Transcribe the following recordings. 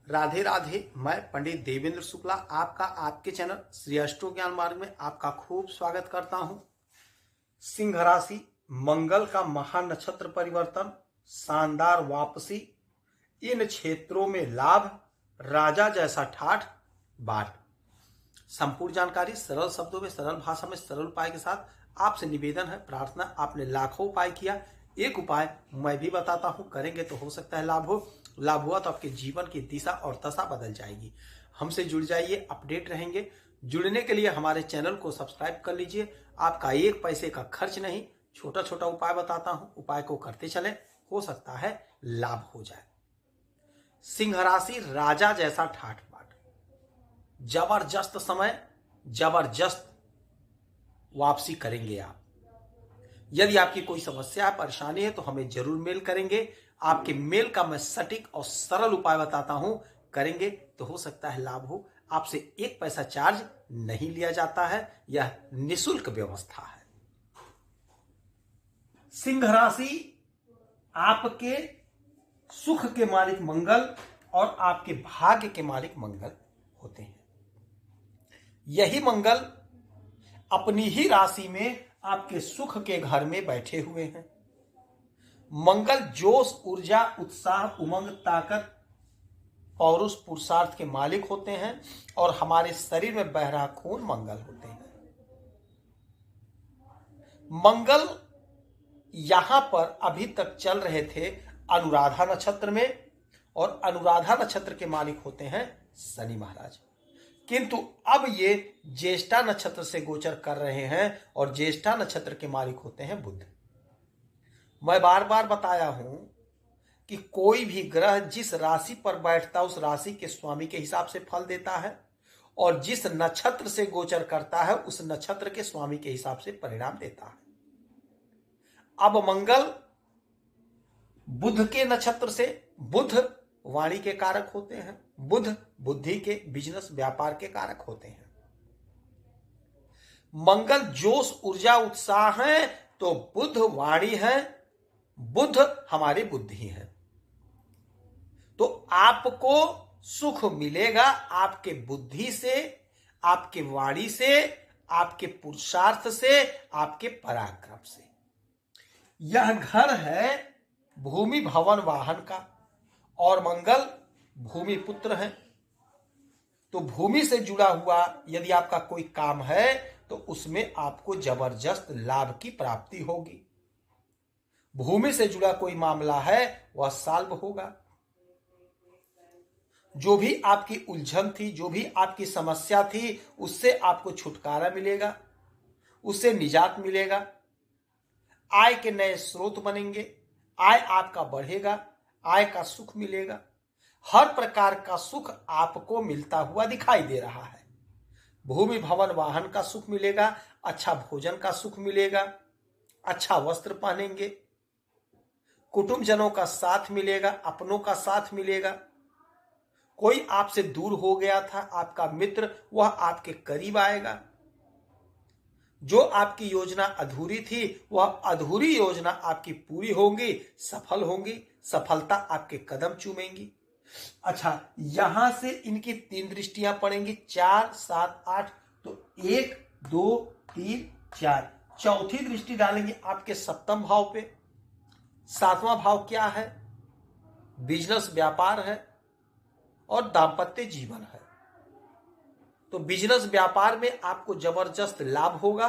राधे राधे। मैं पंडित देवेंद्र शुक्ला आपका आपके चैनल श्री अष्टो ज्ञान मार्ग में आपका खूब स्वागत करता हूं। सिंह राशि, मंगल का महान नक्षत्र परिवर्तन, शानदार वापसी, इन क्षेत्रों में लाभ, राजा जैसा ठाठ बाट। संपूर्ण जानकारी सरल शब्दों में, सरल भाषा में, सरल उपाय के साथ आपसे निवेदन है, प्रार्थना। आपने लाखों उपाय किया, एक उपाय मैं भी बताता हूं, करेंगे तो हो सकता है लाभ हो। लाभ हुआ तो आपके जीवन की दिशा और दशा बदल जाएगी। हमसे जुड़ जाइए, अपडेट रहेंगे। जुड़ने के लिए हमारे चैनल को सब्सक्राइब कर लीजिए। आपका एक पैसे का खर्च नहीं, छोटा छोटा उपाय बताता हूं, उपाय को करते चले, हो सकता है लाभ हो जाए। सिंह राशि, राजा जैसा ठाठ बाट, जबरदस्त समय, जबरदस्त वापसी करेंगे आप। यदि आपकी कोई समस्या परेशानी है तो हमें जरूर मेल करेंगे। आपके मेल का मैं सटीक और सरल उपाय बताता हूं, करेंगे तो हो सकता है लाभ हो। आपसे एक पैसा चार्ज नहीं लिया जाता है, यह निशुल्क व्यवस्था है। सिंह राशि, आपके सुख के मालिक मंगल और आपके भाग्य के मालिक मंगल होते हैं। यही मंगल अपनी ही राशि में आपके सुख के घर में बैठे हुए हैं। मंगल जोश, ऊर्जा, उत्साह, उमंग, ताकत, पौरुष, पुरुषार्थ के मालिक होते हैं और हमारे शरीर में बह रहा खून मंगल होते हैं। मंगल यहां पर अभी तक चल रहे थे अनुराधा नक्षत्र में, और अनुराधा नक्षत्र के मालिक होते हैं शनि महाराज। किंतु अब ये ज्येष्ठा नक्षत्र से गोचर कर रहे हैं और ज्येष्ठा नक्षत्र के मालिक होते हैं बुध। मैं बार बार बताया हूं कि कोई भी ग्रह जिस राशि पर बैठता है उस राशि के स्वामी के हिसाब से फल देता है, और जिस नक्षत्र से गोचर करता है उस नक्षत्र के स्वामी के हिसाब से परिणाम देता है। अब मंगल बुध के नक्षत्र से, बुध वाणी के कारक होते हैं, बुध बुद्धि के, बिजनेस, व्यापार के कारक होते हैं। मंगल जोश, ऊर्जा, उत्साह है तो बुध वाणी है, बुध हमारी बुद्धि है। तो आपको सुख मिलेगा आपके बुद्धि से, आपके वाणी से, आपके पुरुषार्थ से, आपके पराक्रम से। यह घर है भूमि भवन वाहन का, और मंगल भूमि पुत्र है। तो भूमि से जुड़ा हुआ यदि आपका कोई काम है तो उसमें आपको जबरदस्त लाभ की प्राप्ति होगी। भूमि से जुड़ा कोई मामला है वह सॉल्व होगा। जो भी आपकी उलझन थी, जो भी आपकी समस्या थी, उससे आपको छुटकारा मिलेगा, उससे निजात मिलेगा। आय के नए स्रोत बनेंगे, आय आपका बढ़ेगा, आय का सुख मिलेगा। हर प्रकार का सुख आपको मिलता हुआ दिखाई दे रहा है। भूमि भवन वाहन का सुख मिलेगा, अच्छा भोजन का सुख मिलेगा, अच्छा वस्त्र पहनेंगे, कुटुंबजनों का साथ मिलेगा, अपनों का साथ मिलेगा। कोई आपसे दूर हो गया था आपका मित्र, वह आपके करीब आएगा। जो आपकी योजना अधूरी थी वह अधूरी योजना आपकी पूरी होगी, सफल होंगी, सफलता आपके कदम चूमेंगी। अच्छा, यहां से इनकी 3 दृष्टियां पड़ेंगी, 4, 7, 8, तो 1, 2, 3, 4, चौथी दृष्टि डालेंगे आपके सप्तम भाव पे। 7वां भाव क्या है? बिजनेस, व्यापार है और दाम्पत्य जीवन है। तो बिजनेस व्यापार में आपको जबरदस्त लाभ होगा,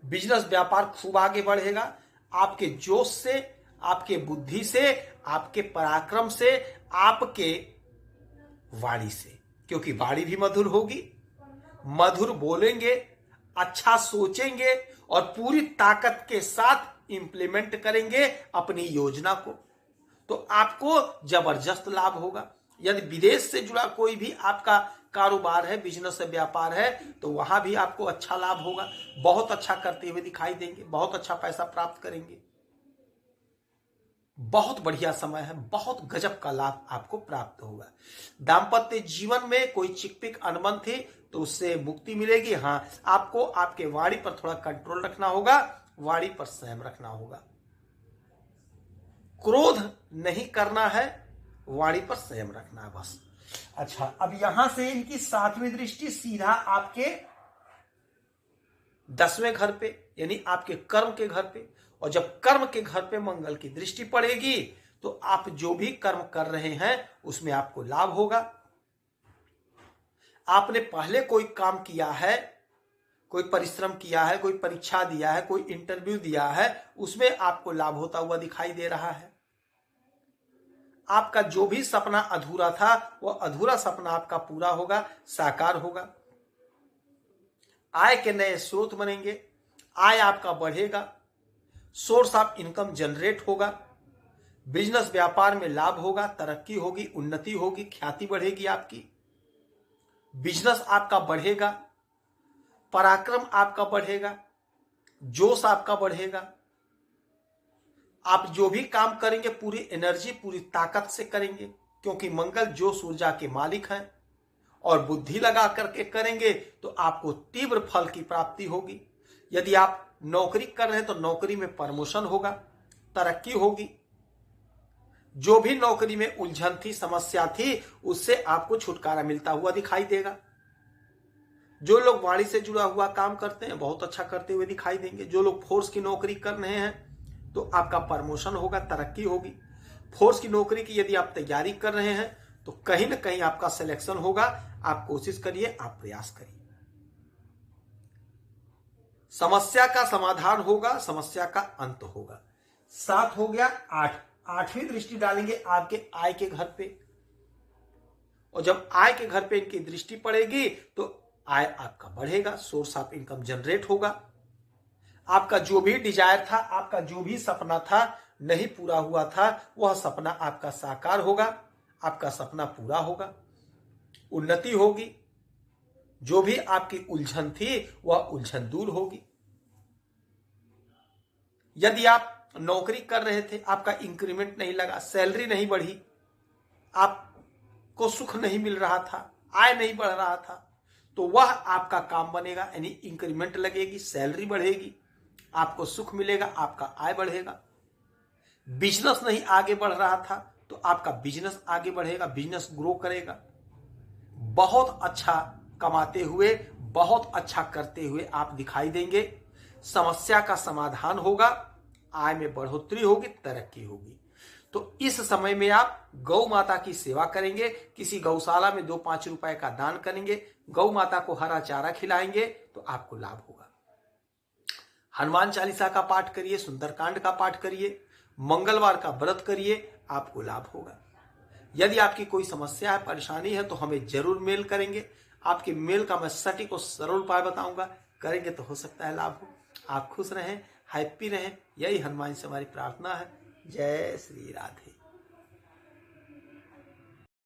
बिजनेस व्यापार खूब आगे बढ़ेगा। आपके जोश से, आपके बुद्धि से, आपके पराक्रम से, आपके वाणी से, क्योंकि वाणी भी मधुर होगी। मधुर बोलेंगे, अच्छा सोचेंगे और पूरी ताकत के साथ इंप्लीमेंट करेंगे अपनी योजना को, तो आपको जबरदस्त लाभ होगा। यदि विदेश से जुड़ा कोई भी आपका कारोबार है, बिजनेस है, व्यापार है, तो वहां भी आपको अच्छा लाभ होगा। बहुत अच्छा करते हुए दिखाई देंगे, बहुत अच्छा पैसा प्राप्त करेंगे। बहुत बढ़िया समय है, बहुत गजब का लाभ आपको प्राप्त होगा। दाम्पत्य जीवन में कोई चिकपिक अनबन थी तो उससे मुक्ति मिलेगी। हाँ, आपको आपके वाणी पर थोड़ा कंट्रोल रखना होगा, वाणी पर संयम रखना होगा। क्रोध नहीं करना है, वाणी पर संयम रखना है बस। अच्छा, अब यहां से इनकी 7वीं दृष्टि सीधा आपके 10वें घर पे यानी आपके कर्म के घर पे, और जब कर्म के घर पे मंगल की दृष्टि पड़ेगी तो आप जो भी कर्म कर रहे हैं उसमें आपको लाभ होगा। आपने पहले कोई काम किया है, कोई परिश्रम किया है, कोई परीक्षा दिया है, कोई इंटरव्यू दिया है, उसमें आपको लाभ होता हुआ दिखाई दे रहा है। आपका जो भी सपना अधूरा था वह अधूरा सपना आपका पूरा होगा, साकार होगा। आय के नए स्रोत बनेंगे, आय आपका बढ़ेगा, सोर्स ऑफ इनकम जनरेट होगा, बिजनेस व्यापार में लाभ होगा, तरक्की होगी, उन्नति होगी, ख्याति बढ़ेगी आपकी, बिजनेस आपका बढ़ेगा, पराक्रम आपका बढ़ेगा, जोश आपका बढ़ेगा। आप जो भी काम करेंगे पूरी एनर्जी, पूरी ताकत से करेंगे, क्योंकि मंगल जोश ऊर्जा के मालिक हैं, और बुद्धि लगा करके करेंगे तो आपको तीव्र फल की प्राप्ति होगी। यदि आप नौकरी कर रहे हैं तो नौकरी में प्रमोशन होगा, तरक्की होगी। जो भी नौकरी में उलझन थी, समस्या थी, उससे आपको छुटकारा मिलता हुआ दिखाई देगा। जो लोग वाणी से जुड़ा हुआ काम करते हैं बहुत अच्छा करते हुए दिखाई देंगे। जो लोग फोर्स की नौकरी कर रहे हैं तो आपका प्रमोशन होगा, तरक्की होगी। फोर्स की नौकरी की यदि आप तैयारी कर रहे हैं तो कहीं ना कहीं आपका सिलेक्शन होगा। आप कोशिश करिए, आप प्रयास करिए। समस्या का समाधान होगा, समस्या का अंत होगा। 7 हो गया। 8वीं दृष्टि डालेंगे आपके आय के घर पे, और जब आय के घर पे इनकी दृष्टि पड़ेगी तो आय आपका बढ़ेगा, सोर्स ऑफ इनकम जनरेट होगा। आपका जो भी डिजायर था, आपका जो भी सपना था नहीं पूरा हुआ था, वह सपना आपका साकार होगा, आपका सपना पूरा होगा, उन्नति होगी। जो भी आपकी उलझन थी वह उलझन दूर होगी। यदि आप नौकरी कर रहे थे, आपका इंक्रीमेंट नहीं लगा, सैलरी नहीं बढ़ी, आपको सुख नहीं मिल रहा था, आय नहीं बढ़ रहा था, तो वह आपका काम बनेगा, यानी इंक्रीमेंट लगेगी, सैलरी बढ़ेगी, आपको सुख मिलेगा, आपका आय बढ़ेगा। बिजनेस नहीं आगे बढ़ रहा था तो आपका बिजनेस आगे बढ़ेगा, बिजनेस ग्रो करेगा। बहुत अच्छा कमाते हुए, बहुत अच्छा करते हुए आप दिखाई देंगे। समस्या का समाधान होगा, आय में बढ़ोतरी होगी, तरक्की होगी। तो इस समय में आप गौ माता की सेवा करेंगे, किसी गौशाला में 2-5 रुपए का दान करेंगे, गौ माता को हरा चारा खिलाएंगे तो आपको लाभ होगा। हनुमान चालीसा का पाठ करिए, सुंदरकांड का पाठ करिए, मंगलवार का व्रत करिए, आपको लाभ होगा। यदि आपकी कोई समस्या है, परेशानी है तो हमें जरूर मेल करेंगे। आपके मेल का मैं सटीक और सरल उपाय बताऊंगा, करेंगे तो हो सकता है लाभ हो। आप खुश रहें, हैप्पी रहें, यही हनुमान से हमारी प्रार्थना है। जय श्री राधे।